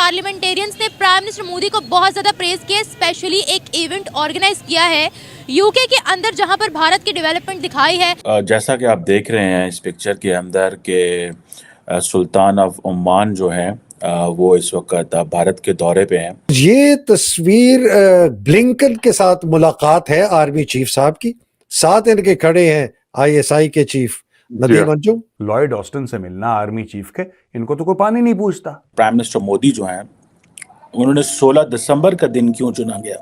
Parliamentarians ने prime minister Modi को बहुत ज़्यादा प्रेज किया, स्पेशली एक इवेंट ऑर्गेनाइज किया है यूके के अंदर जहां पर भारत की डेवलपमेंट दिखाई है। जैसा कि आप देख रहे हैं इस पिक्चर के अंदर के सुल्तान ऑफ ओमान जो है वो इस वक्त भारत के दौरे पे हैं। ये तस्वीर ब्लिंकन के साथ मुलाकात है आर्मी चीफ साहब की। साथ इनके खड़े हैं आईएसआई के chief Nadeem Anjum. Lloyd Austin से मिलना आर्मी चीफ के, इनको तो कोई पानी नहीं पूछता। प्राइम मिनिस्टर मोदी जो हैं उन्होंने 16 दिसंबर का दिन क्यों चुना गया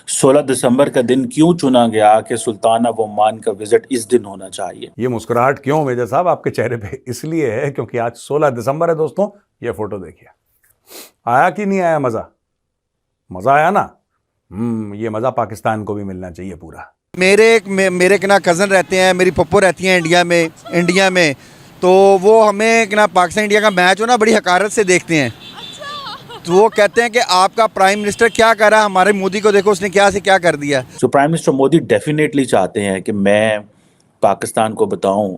16 दिसंबर का दिन क्यों चुना गया कि सुल्तान ऑफ ओमान का विजिट इस दिन होना चाहिए। ये मुस्कुराहट क्यों मेजर साहब आपके चेहरे पे? इसलिए है क्योंकि आज 16 दिसंबर है दोस्तों। ये फोटो देखिए, आया कि नहीं आया मजा? मजा आया ना? ये मजा पाकिस्तान को भी मिलना चाहिए पूरा। मेरे ना कज़न रहते हैं, मेरी पप्पो रहती हैं इंडिया में, तो वो हमें ना पाकिस्तान इंडिया का मैच हो ना बड़ी हकारत से देखते हैं। तो वो कहते हैं कि आपका प्राइम मिनिस्टर क्या कर रहा है, हमारे मोदी को देखो उसने क्या से क्या कर दिया। तो प्राइम मिनिस्टर मोदी डेफिनेटली चाहते हैं कि मैं पाकिस्तान को बताऊं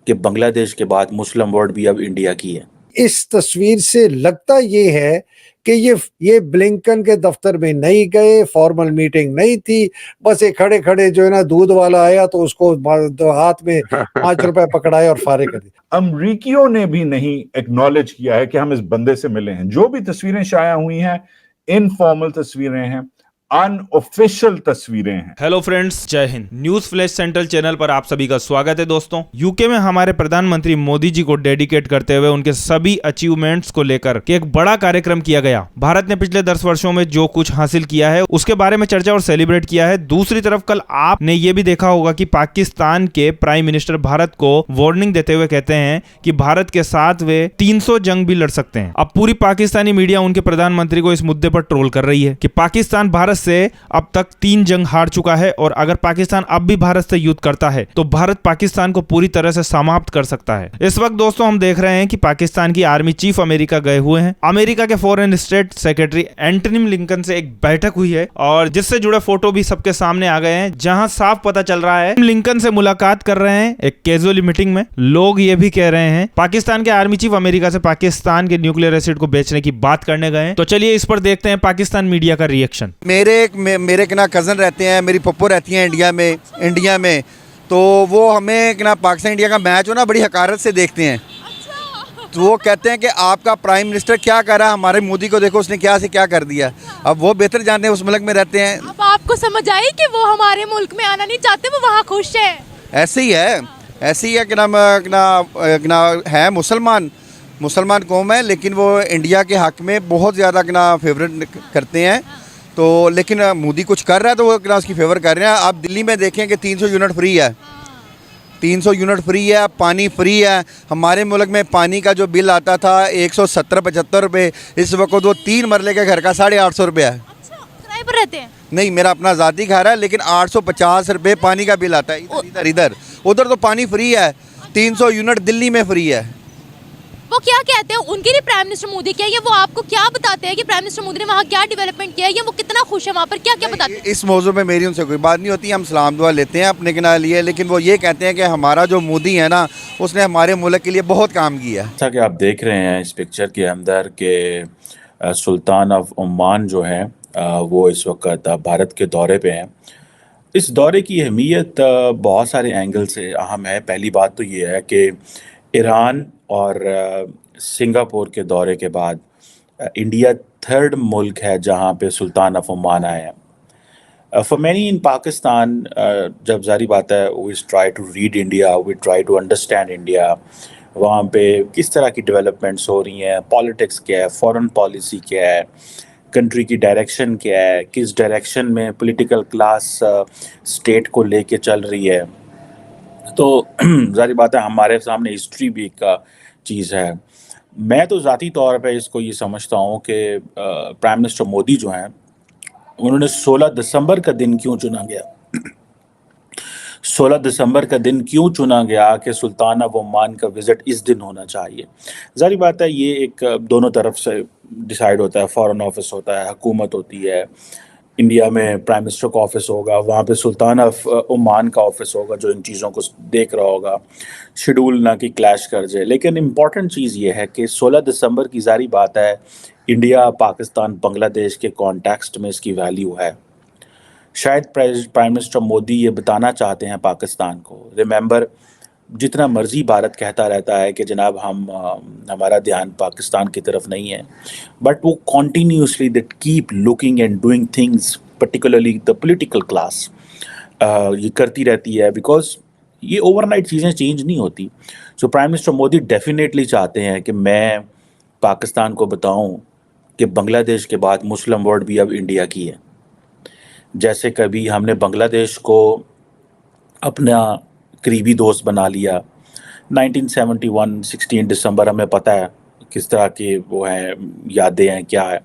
कि बांग्लादेश के बाद मुस्लिम वर्ल्ड भी अब इंडिया की है। इस तस्वीर से लगता ये है कि ये ब्लिंकन के दफ्तर में नहीं गए, फॉर्मल मीटिंग नहीं थी, बस ये खड़े खड़े जो है ना दूध वाला आया तो उसको हाथ में 5 रुपए पकड़ाए और फारे कर दिए। अमरीकियों ने भी नहीं एक्नॉलेज किया है कि हम इस बंदे से मिले हैं। जो भी तस्वीरें शाया हुई हैं इनफॉर्मल तस्वीरें हैं, अनऑफिशियल तस्वीरें हैं। हेलो फ्रेंड्स, जय Hind. News flash central channel पर आप सभी का स्वागत है। दोस्तों, यूके में हमारे प्रधानमंत्री मोदी जी को डेडिकेट करते हुए उनके सभी अचीवमेंट्स को लेकर एक बड़ा कार्यक्रम किया गया। भारत ने पिछले 10 वर्षों में जो कुछ हासिल किया है उसके बारे में चर्चा और सेलिब्रेट किया है। दूसरी तरफ कल आपने ये भी देखा होगा कि पाकिस्तान के प्राइम मिनिस्टर भारत को वार्निंग देते हुए कहते हैं कि भारत के साथ वे 300 जंग भी लड़ सकते हैं। अब पूरी पाकिस्तानी मीडिया उनके प्रधानमंत्री को इस मुद्दे पर ट्रोल कर रही है कि पाकिस्तान भारत से अब तक 3 जंग हार चुका है और अगर पाकिस्तान अब भी भारत से युद्ध करता है तो भारत पाकिस्तान को पूरी तरह से समाप्त कर सकता है। इस वक्त दोस्तों हम देख रहे हैं कि पाकिस्तान की आर्मी चीफ अमेरिका गए हुए हैं। अमेरिका के foreign state secretary Antony Blinken से एक बैठक हुई है और जिससे जुड़े फोटो भी सबके सामने आ गए हैं, जहां साफ पता चल रहा है ब्लिंकन से मुलाकात कर रहे हैं एक कैजुअल मीटिंग में। लोग ये भी कह रहे हैं पाकिस्तान के आर्मी चीफ अमेरिका से पाकिस्तान के न्यूक्लियर एसिड को बेचने की बात करने गए। तो चलिए इस पर देखते हैं पाकिस्तान मीडिया का रिएक्शन। मेरे ना कज़न रहते हैं, मेरी पप्पो रहती हैं इंडिया में, तो वो हमें ना पाकिस्तान इंडिया का मैच हो ना बड़ी हकारत से देखते हैं। तो वो कहते हैं कि आपका प्राइम मिनिस्टर क्या कर रहा है, हमारे मोदी को देखो उसने क्या से क्या कर दिया। अब वो बेहतर जानते हैं, उस मुल्क में रहते हैं। अब आपको समझ आई कि वो हमारे मुल्क में आना नहीं चाहते, वो वहाँ खुश है। ऐसे ही है कि ना है मुसलमान कौम है, लेकिन वो इंडिया के हक में बहुत ज़्यादा फेवरेट करते हैं। तो लेकिन मोदी कुछ कर रहा है तो वो उसकी फेवर कर रहे हैं। आप दिल्ली में देखें कि 300 यूनिट फ्री है, 300 यूनिट फ्री है, पानी फ्री है। हमारे मुल्क में पानी का जो बिल आता था 170-75 रुपये, इस वक्त वो 3 मरले के घर का 850 रुपये है। किराए पर रहते हैं? नहीं, मेरा अपना ज़ाती घर है, लेकिन 850 रुपये पानी का बिल आता है। इधर उधर तो पानी फ्री है, 300 यूनिट दिल्ली में फ्री है। वो क्या कहते हैं उनके लिए प्राइम मिनिस्टर मोदी क्या है, वो आपको क्या बताते हैं कि प्राइम मिनिस्टर मोदी ने वहाँ क्या डेवलपमेंट किया है या वो कितना खुश है वहाँ पर, क्या क्या बताते हैं? इस मौजू में मेरी उनसे कोई बात नहीं होती, हम सलाम दुआ लेते हैं अपने के लिए, लेकिन वो ये कहते हैं कि हमारा जो मोदी है ना उसने हमारे मुल्क के लिए बहुत काम किया है। जैसा कि आप देख रहे हैं इस पिक्चर के अंदर के सुल्तान ऑफ ओमान जो है वो इस वक्त भारत के दौरे पे हैं। इस दौरे की अहमियत बहुत सारे एंगल से अहम है। पहली बात तो ये है कि ईरान और सिंगापुर के दौरे के बाद इंडिया 3rd मुल्क है जहाँ पे सुल्तान ऑफ ओमान आए हैं। फॉर मैनी इन पाकिस्तान, जब जारी बात है we try to read India, we try to understand India, वहाँ पे किस तरह की डेवलपमेंट्स हो रही हैं, पॉलिटिक्स क्या है, फॉरेन पॉलिसी क्या है, कंट्री की डायरेक्शन क्या है, किस डायरेक्शन में पॉलिटिकल क्लास स्टेट को लेके चल रही है। तो जारी बात है हमारे सामने हिस्ट्री भी एक चीज़ है। मैं तो ज़ाती तौर पे इसको ये समझता हूँ कि प्राइम मिनिस्टर मोदी जो हैं उन्होंने 16 दिसंबर का दिन क्यों चुना गया 16 दिसंबर का दिन क्यों चुना गया कि सुल्तान ऑफ ओमान का विज़िट इस दिन होना चाहिए। जारी बात है ये एक दोनों तरफ से डिसाइड होता है, फॉरेन ऑफिस होता है, हुकूमत होती है, इंडिया में प्राइम मिनिस्टर का ऑफिस होगा, वहाँ पे सुल्तान ऑफ ओमान का ऑफिस होगा जो इन चीज़ों को देख रहा होगा, शेड्यूल ना कि क्लैश कर जाए। लेकिन इम्पॉर्टेंट चीज़ ये है कि 16 दिसंबर की ज़ाहिर बात है, इंडिया पाकिस्तान बांग्लादेश के कॉन्टेक्स्ट में इसकी वैल्यू है। शायद प्राइम मिनिस्टर मोदी ये बताना चाहते हैं पाकिस्तान को, रिमेंबर, जितना मर्जी भारत कहता रहता है कि जनाब हमारा ध्यान पाकिस्तान की तरफ नहीं है, बट वो continuously that keep looking and doing things, particularly the political class, ये करती रहती है, बिकॉज ये ओवरनाइट चीज़ें चेंज नहीं होती। So prime minister Modi definitely चाहते हैं कि मैं पाकिस्तान को बताऊं कि बांग्लादेश के बाद मुस्लिम वर्ल्ड भी अब इंडिया की है। जैसे कभी हमने बांग्लादेश को अपना करीबी दोस्त बना लिया, 1971 16 दिसंबर हमें पता है किस तरह के वो हैं, यादें हैं, क्या है।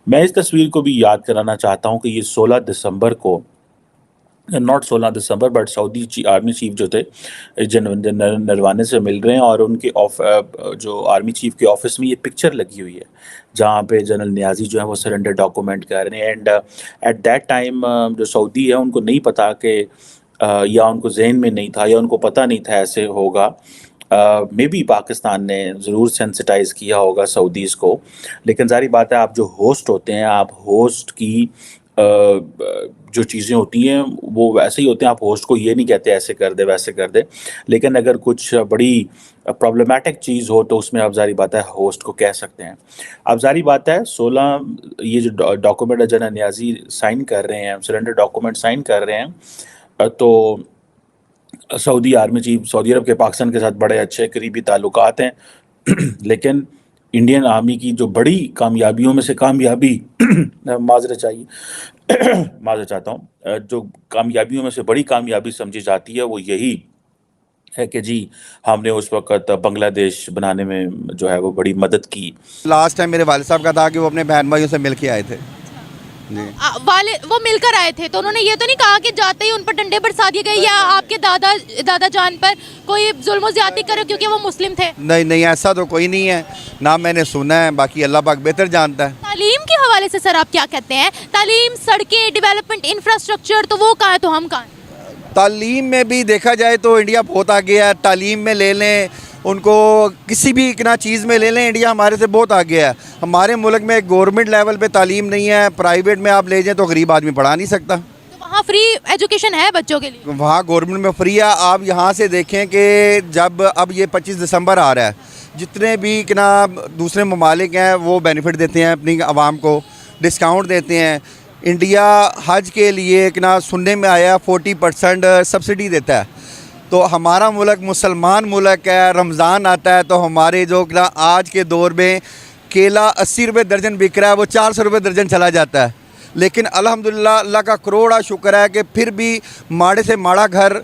मैं इस तस्वीर को भी याद कराना चाहता हूँ कि ये 16 दिसंबर को, not 16 December but Saudi army chief जो थे जनरल नरवाने से मिल रहे हैं, और उनके जो आर्मी चीफ के ऑफिस में ये पिक्चर लगी हुई है जहाँ पे जनरल नियाजी जो है वो सरेंडर डॉक्यूमेंट कर रहे हैं। एंड एट दैट टाइम जो सऊदी है उनको नहीं पता कि या उनको जहन में नहीं था या उनको पता नहीं था ऐसे होगा। मे बी पाकिस्तान ने ज़रूर सेंसिटाइज़ किया होगा सऊदीज़ को, लेकिन जारी बात है आप जो होस्ट होते हैं, आप होस्ट की जो चीज़ें होती हैं वो वैसे ही होते हैं। आप होस्ट को ये नहीं कहते ऐसे कर दे वैसे कर दे, लेकिन अगर कुछ बड़ी प्रॉब्लमेटिक चीज़ हो तो उसमें आप जारी बात है होस्ट को कह सकते हैं। अब जारी बात है 16 ये जो डॉक्यूमेंट जनरल नियाजी साइन कर रहे हैं, सरेंडर डॉक्यूमेंट साइन कर रहे हैं, तो सऊदी आर्मी चीफ, सऊदी अरब के पाकिस्तान के साथ बड़े अच्छे करीबी ताल्लुकात हैं, लेकिन इंडियन आर्मी की जो बड़ी कामयाबियों में से कामयाबी माजरत चाहता हूँ, जो कामयाबियों में से बड़ी कामयाबी समझी जाती है वो यही है कि जी हमने उस वक्त बांग्लादेश बनाने में जो है वो बड़ी मदद की। लास्ट टाइम मेरे वालिद साहब का था कि वो अपने बहन भाइयों से मिल के आए थे जी। वाले वो मिलकर आए थे, तो उन्होंने ये तो नहीं कहा कि जाते ही उन पर डंडे बरसा दिए गए या आपके दादा जान पर कोई जुल्म ज़्यादती करे क्योंकि वो मुस्लिम थे? नहीं नहीं, ऐसा तो कोई नहीं है, ना मैंने सुना है, बाकी अल्लाह पाक बेहतर जानता है। तालीम के हवाले से सर आप क्या कहते हैं? तालीम, सड़कें, डेवलपमेंट, इंफ्रास्ट्रक्चर, तो वो कहाँ है तो हम कहाँ? तालीम में भी देखा जाए तो इंडिया बहुत आगे है। तालीम में ले लें, उनको किसी भी इतना चीज़ में ले लें, इंडिया हमारे से बहुत आगे है। हमारे मुल्क में गवर्नमेंट लेवल पे तालीम नहीं है, प्राइवेट में आप ले जाएं तो गरीब आदमी पढ़ा नहीं सकता। तो वहाँ फ्री एजुकेशन है बच्चों के लिए? वहाँ गवर्नमेंट में फ्री है। आप यहाँ से देखें कि जब अब ये 25 दिसंबर आ रहा है, जितने भी इतना दूसरे ममालिक हैं वो बेनिफिट देते हैं अपनी आवाम को, डिस्काउंट देते हैं। इंडिया हज के लिए इतना सुनने में आया 40% सब्सिडी देता है। तो हमारा मुल्क मुसलमान मुल्क है, रमज़ान आता है तो हमारे जो आज के दौर में केला 80 रुपये दर्जन बिक रहा है वो 400 रुपये दर्जन चला जाता है। लेकिन अल्हम्दुलिल्लाह अल्लाह का करोड़ा शुक्र है कि फिर भी माड़े से माड़ा घर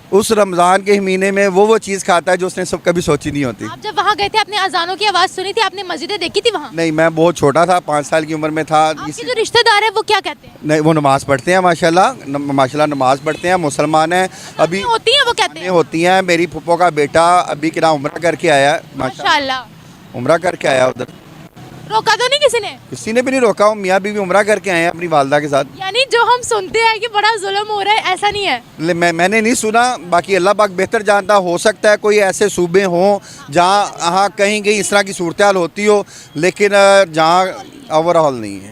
उस रमज़ान के महीने में वो चीज़ खाता है जो उसने सब कभी सोची नहीं होती। आप जब वहाँ गए थे आपने अजानों की आवाज़ सुनी थी, आपने मस्जिदें देखी थी वहाँ? नहीं, मैं बहुत छोटा था, 5 साल की उम्र में था। आपके जो रिश्तेदार है वो क्या कहते हैं? नहीं, वो नमाज़ पढ़ते हैं माशाल्लाह नमाज़ पढ़ते हैं, मुसलमान हैं। अभी होती है वो कहते हैं? होती हैं। मेरी फुप्पो का बेटा अभी क्या उम्रा करके आया है, माशाल्लाह उम्रा करके आया उधर। रोका तो नहीं किसी ने? किसी ने भी नहीं रोका। मियाँ बीवी उम्रा करके आए हैं अपनी वालदा के साथ। यानी जो हम सुनते हैं कि बड़ा जुल्म हो रहा है, ऐसा नहीं है? मैंने नहीं सुना, बाकी अल्लाह पाक बेहतर जानता। हो सकता है कोई ऐसे सूबे हों जहाँ कहीं इस तरह की सूरत हाल होती हो, लेकिन जहाँ ओवरऑल नहीं है।